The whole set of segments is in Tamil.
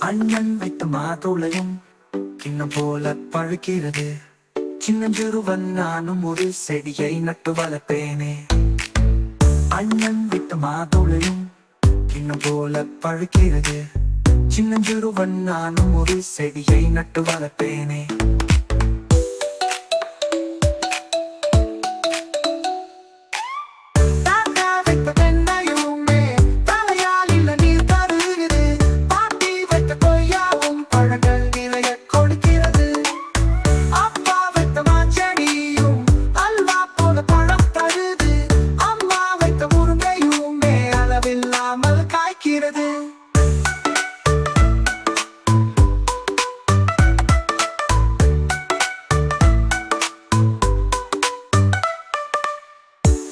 அண்ணன் வைத்த மாதுளையும் கிண்ணம் போல பழுக்கிறது. சின்னஞ்சிறுவன் நானும் ஒரு செடியை நட்டு வளர்ப்பேனே. அண்ணன் வைத்த மாதுளையும் கிண்ணம் போல பழுக்கிறது. சின்னஞ்சிறுவன் நானும் ஒரு செடியை நட்டு வளர்ப்பேனே.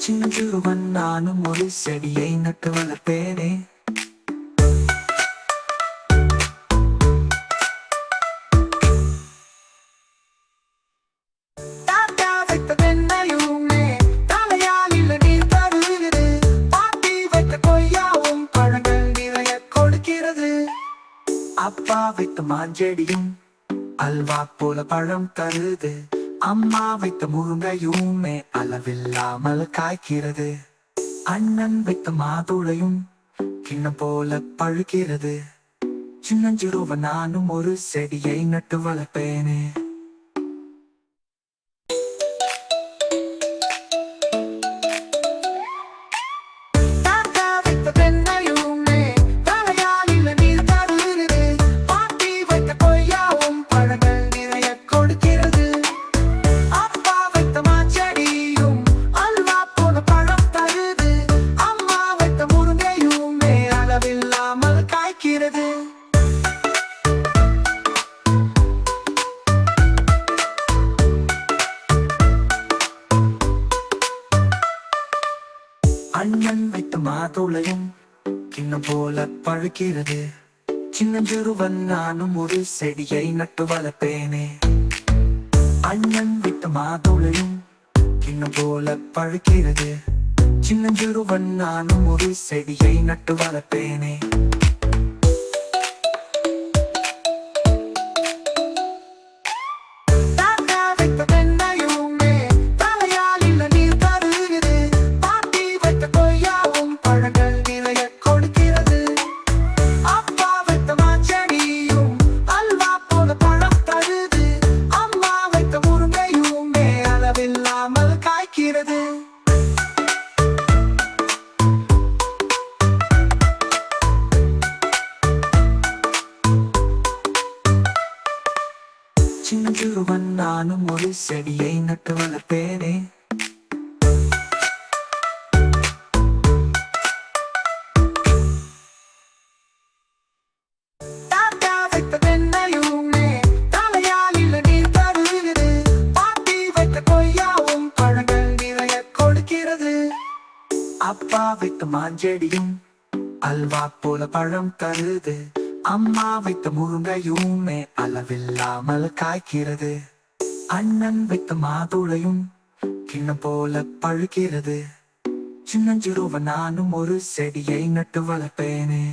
சின்னஞ்சிறுவன் நானும் ஒரு செடியை நட்டு வளர்ப்பேனே. தாத்தா வைத்த தென்னையுமே தலையால் இல்ல நீர் தருகிறது. பாட்டி வைத்த கொய்யாவும் பழங்கள் நிறைய கொடுக்கிறது. அப்பா வைத்த மாஞ்செடியும் அல்வா போல பழம் தருது. அம்மா வைத்த முருங்கையுமே அளவில்லாமல் காய்க்கிறது. அண்ணன் வைத்த மாதுளையும் கிண்ணம் போல பழுக்கிறது. சின்னஞ்சிறுவன் நானும் ஒரு செடியை நட்டு வளர்ப்பேனே. அண்ணன் வைத்த மாதுளையும் கிண்ணம் போல பழுக்கிறது. சின்னஞ்சிறுவன் நானும் ஒரு செடியை நட்டு வளர்ப்பேனே. அண்ணன் வைத்த மாதுளையும் கிண்ணம் போல பழுக்கிறது. சின்னஞ்சிறுவன் நானும் ஒரு செடியை நட்டு வளர்ப்பேனே. சின்னஞ்சிறுவன் நானும் ஒரு செடியை நட்டு வளர்ப்பேனே. தாத்தா வைத்த தென்னையுமே தலையால் இல்ல நீர் தருகிறது. பாட்டி வைத்த கொய்யாவும் பழங்கள் நிறைய கொடுக்கிறது. அப்பா வைத்த மாஞ்செடியும் அல்வா போல பழம் தருது. அம்மா வைத்த முருங்கையுமே அளவில்லாமல் காய்க்கிறது. அண்ணன் வைத்த மாதுளையும் கிண்ணம் போல பழுக்கிறது. சின்னஞ்சிறுவன் நானும் ஒரு செடியை நட்டு வளர்ப்பேனே.